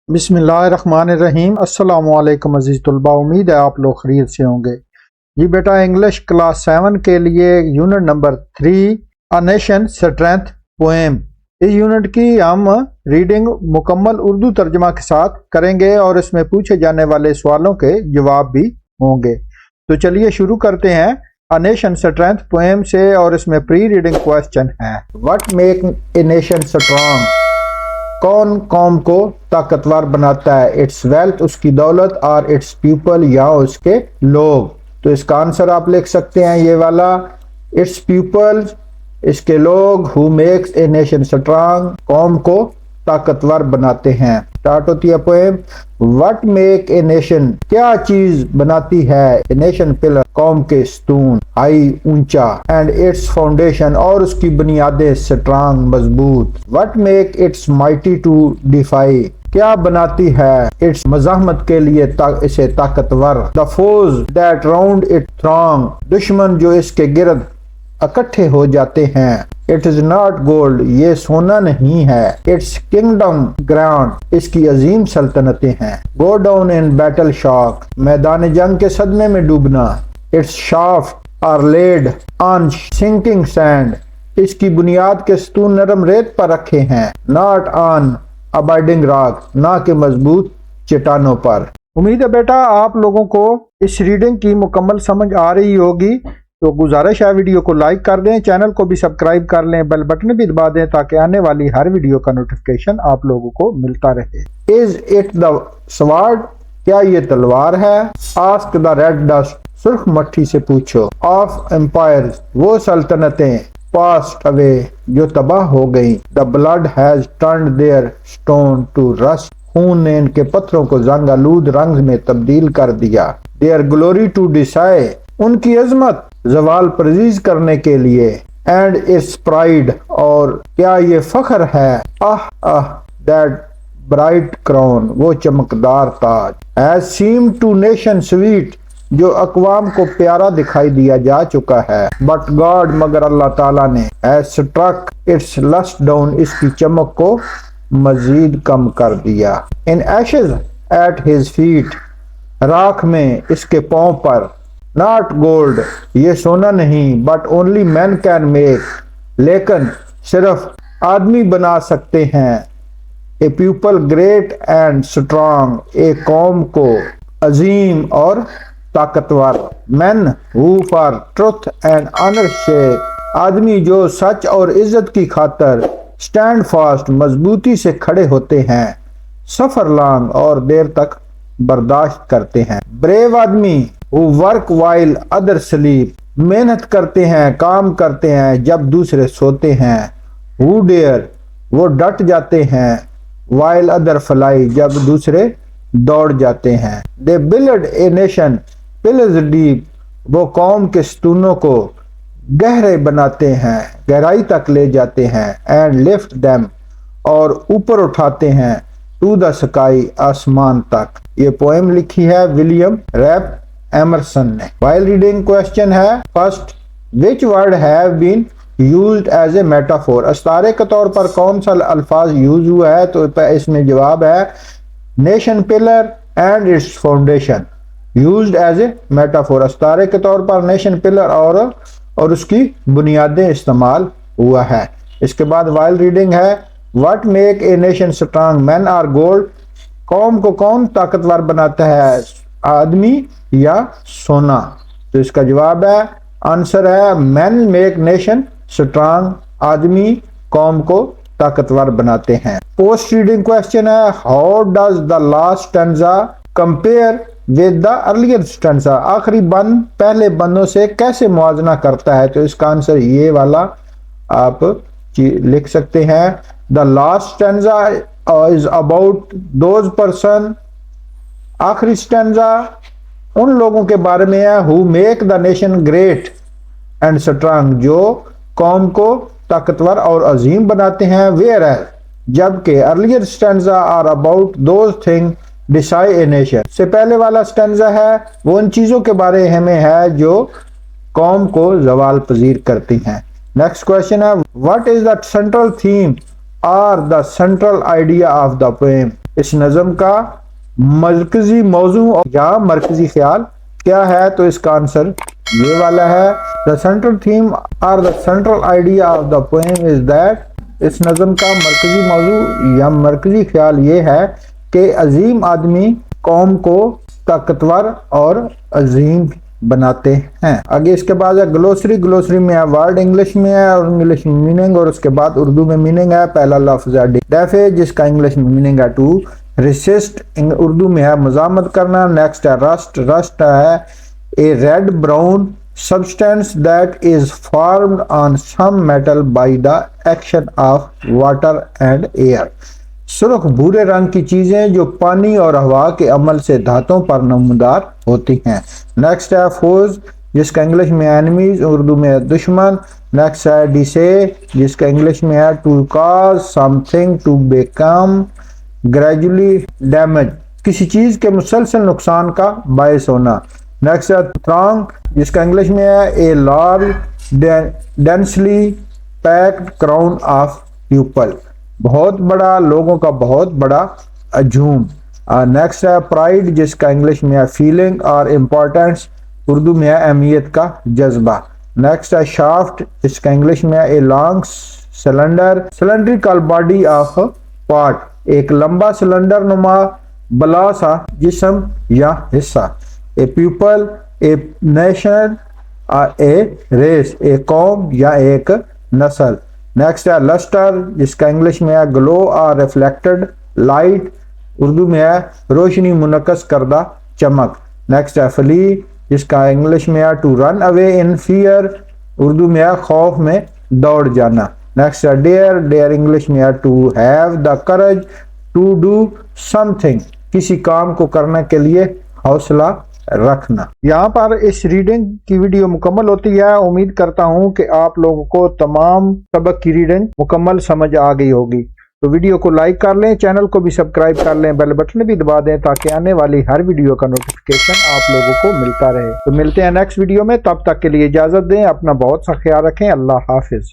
بسم اللہ الرحمن الرحیم۔ السلام علیکم عزیز طلباء، امید ہے آپ لوگ خیریت سے ہوں گے۔ جی بیٹا، انگلش کلاس 7 کے لیے unit number 3 a nation strength poem, اس یونٹ کی ہم ریڈنگ مکمل اردو ترجمہ کے ساتھ کریں گے اور اس میں پوچھے جانے والے سوالوں کے جواب بھی ہوں گے۔ تو چلیے شروع کرتے ہیں اے نیشن اسٹرینتھ پوئم سے، اور اس میں پری ریڈنگ کوسچن ہے، what make a nation strong? کون قوم کو طاقتور بناتا ہے؟ اٹس ویلتھ، اس کی دولت، اور اٹس پیپل، یا اس کے لوگ۔ تو اس کا آنسر آپ لکھ سکتے ہیں یہ والا، اٹس پیپل، اس کے لوگ، who makes a nation strong, قوم کو طاقتور بناتے ہیں۔ اسٹارٹ ہوتی ہے poem, what make a nation, کیا چیز بناتی ہے، اے نیشن پلر، قوم کے ستون، ہائی، اونچا، اینڈ اٹس فاؤنڈیشن، اور اس کی بنیادیں، اسٹرانگ، مضبوط۔ What make its mighty to defy, کیا بناتی ہے اٹس مزاحمت کے لیے اسے طاقتور۔ The foes that round it throng, دشمن جو اس کے گرد اکٹھے ہو جاتے ہیں۔ اٹ از ناٹ گولڈ، یہ سونا نہیں ہے۔ اٹس کنگڈم گرانڈ، اس کی عظیم سلطنتیں ہیں۔ گو ڈاؤن ان بیٹل شاک، میدان جنگ کے صدمے میں ڈوبنا۔ Its shaft are laid on sinking sand, اس کی بنیاد کے ستون نرم ریت پر رکھے ہیں۔ ناٹ آن ابائڈنگ راک، نہ کہ مضبوط چٹانوں پر۔ امید ہے بیٹا آپ لوگوں کو اس ریڈنگ کی مکمل سمجھ آ رہی ہوگی، تو گزارش ہے ویڈیو کو لائک کر دیں، چینل کو بھی سبسکرائب کر لیں، بیل بٹن بھی دبا دیں تاکہ آنے والی ہر ویڈیو کا نوٹیفیکیشن آپ لوگوں کو ملتا رہے۔ از اٹ دا سوارڈ، کیا یہ تلوار ہے؟ آسک دا ریڈ ڈسٹ، سرخ مٹی سے پوچھو۔ آف امپائرز، وہ سلطنتیں، پاسڈ اوے، جو تباہ ہو گئیں۔ The blood has turned their stone to rust, خون نے ان کے پتھروں کو زنگ آلود رنگ میں تبدیل کر دیا۔ دیئر گلوری ٹو ڈسائی، ان کی عظمت زوال پرہیز کرنے کے لیے۔ اینڈ اٹس پرائڈ، اور کیا یہ فخر ہے۔ دیٹ برائٹ کراؤن، وہ چمکدار تاج۔ Has seem to nation sweet, جو اقوام کو پیارا دکھائی دیا جا چکا ہے۔ بٹ گاڈ، مگر اللہ تعالیٰ نے۔ Has struck its lustre down, اس کی چمک کو مزید کم کر دیا۔ In ashes at his feet, راکھ میں اس کے پاؤں پر۔ ناٹ گولڈ، یہ سونا نہیں۔ But only men can make, لیکن صرف آدمی بنا سکتے ہیں۔ A people great and strong, ایک قوم کو عظیم اور طاقتور۔ Men who for truth and honour sake, آدمی جو سچ اور عزت کی خاطر اسٹینڈ فاسٹ، مضبوطی سے کھڑے ہوتے ہیں۔ سفر لانگ، اور دیر تک برداشت کرتے ہیں۔ بریو آدمی who work while other sleep، محنت کرتے ہیں، کام کرتے ہیں جب دوسرے سوتے ہیں۔ who dare، وہ ڈٹ جاتے ہیں۔ while other fly، جب دوسرے دوڑ جاتے ہیں۔ they build a nation pillars deep، وہ قوم کے ستونوں کو گہرے بناتے ہیں، گہرائی تک لے جاتے ہیں۔ and lift them، اور اوپر اٹھاتے ہیں۔ to the sky، آسمان تک۔ یہ پوئم لکھی ہے ولیم ریپ ایمرسن نے۔ وائل ریڈنگ کوسچن ہے، first which word have been used as a metaphor, استعارے کے طور پر کون سا الفاظ یوز ہوا ہے؟ تو اس میں جواب ہے nation pillar and its foundation, used as a metaphor, استعارے کے طور پر نیشن پلر اور اس کی بنیادیں استعمال ہوا ہے۔ اس کے بعد وائل ریڈنگ ہے، what make a nation strong? Men are gold, قوم کو کون طاقتور بناتا ہے، آدمی یا سونا؟ تو اس کا جواب ہے، آنسر ہے مین میک نیشن اسٹرانگ، آدمی قوم کو طاقتور بناتے ہیں۔ پوسٹ ریڈنگ کوسچن ہے، how does the last stanza compare with the earlier stanza, آخری بند پہلے بندوں سے کیسے موازنہ کرتا ہے؟ تو اس کا آنسر یہ والا آپ لکھ سکتے ہیں، the last stanza is about those person, آخری اسٹینزا ان لوگوں کے بارے میں ہے، who make the nation great and strong، جو قوم کو طاقتور اور عظیم بناتے ہیں۔ whereas، جبکہ earlier stanza are about those things decide a nation، سے پہلے والا stanza ہے وہ ان چیزوں کے بارے میں ہے جو قوم کو زوال پذیر کرتی ہیں۔ نیکسٹ کوشچن ہے، what is the central theme or the central idea of the poem؟ اس نظم کا مرکزی موضوع یا مرکزی خیال کیا ہے؟ تو اس کا آنسر یہ والا ہے. The central theme or the central idea of the poem is that اس نظم کا مرکزی موضوع یا مرکزی خیال یہ ہے کہ عظیم آدمی قوم کو طاقتور اور عظیم بناتے ہیں. آگے اس کے بعد ہے گلوسری. گلوسری میں ہے ورڈ انگلش میں ہے اور انگلش میں میننگ، اور اس کے بعد اردو میں میننگ ہے. پہلا لفظ ہے ڈیفے جس کا انگلش میں میننگ ہے ٹو ریسسٹ، اردو میں ہے مزاحمت کرنا. نیکسٹ ہے رسٹ. رسٹ ہے a red brown substance that is formed on some metal by the action of water and air. سرخ بھورے رنگ کی چیزیں جو پانی اور ہوا کے عمل سے دھاتوں پر نمودار ہوتی ہیں. نیکسٹ ہے فوز جس کا انگلش میں اینیمیز، اردو میں دشمن. نیکسٹ ہے ڈیسے جس کا انگلش میں ہے to cause something to become gradually damage, کسی چیز کے مسلسل نقصان کا باعث ہونا. نیکسٹ ہے تھرانگ جس کا انگلش میں ہے a large densely packed crown of people, بہت بڑا، لوگوں کا بہت بڑا ہجوم. نیکسٹ ہے پرائڈ جس کا انگلش میں ہے فیلنگ اور امپورٹنس، اردو میں ہے اہمیت کا جذبہ. نیکسٹ ہے شافٹ جس کا انگلش میں ہے a long cylinder cylindrical body of part, ایک لمبا سلنڈر نما بلا سا جسم یا حصہ. A people, a nation, a race, ایک قوم یا ایک نسل. نیکسٹ ہے لسٹر جس کا انگلش میں ہے گلو اور ریفلیکٹڈ لائٹ، اردو میں ہے روشنی منعکس کردہ چمک. نیکسٹ ہے فلی جس کا انگلش میں ہے to run away in fear, Urdu میں ہے خوف میں دوڑ جانا. نیکسٹ ہے ڈیئر. ڈیئر انگلش میں ہے to have the courage to do something, کسی کام کو کرنے کے لیے حوصلہ رکھنا. یہاں پر اس ریڈنگ کی ویڈیو مکمل ہوتی ہے. امید کرتا ہوں کہ آپ لوگوں کو تمام سبق کی ریڈنگ مکمل سمجھ آ گئی ہوگی. تو ویڈیو کو لائک کر لیں، چینل کو بھی سبسکرائب کر لیں، بیل بٹن بھی دبا دیں تاکہ آنے والی ہر ویڈیو کا نوٹیفیکیشن آپ لوگوں کو ملتا رہے. تو ملتے ہیں نیکسٹ ویڈیو میں، تب تک کے لیے اجازت دیں، اپنا بہت سا خیال رکھیں. اللہ حافظ.